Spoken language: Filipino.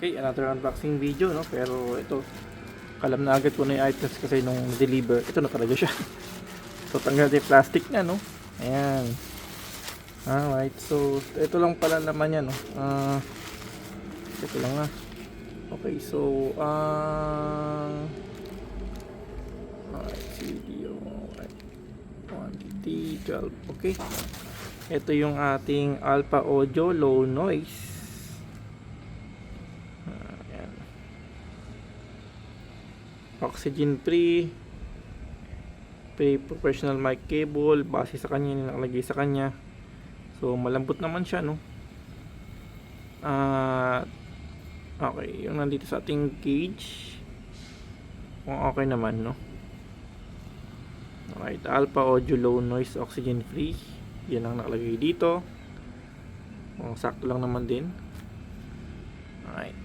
Okay, another unboxing video, no? Pero ito, kalam na agad ko na yung items kasi nung deliver, ito na talaga siya. So, tanggal yung plastic na, no? Ayan. Alright, so, ito lang pala naman yan, no? Ito lang na. Okay, so, alright, video, alright, quantity, 12, okay. Ito yung ating Alpha Audio Low Noise. Ayan. Oxygen free, professional mic cable, base sa kanya, nakalagay sa kanya. So malambot naman siya, no? Okay, yung nandito sa ating cage, kung okay naman, no? Alright, Alpha Audio Low Noise Oxygen Free, yan ang nakalagay dito. Sakto lang naman din. Alright.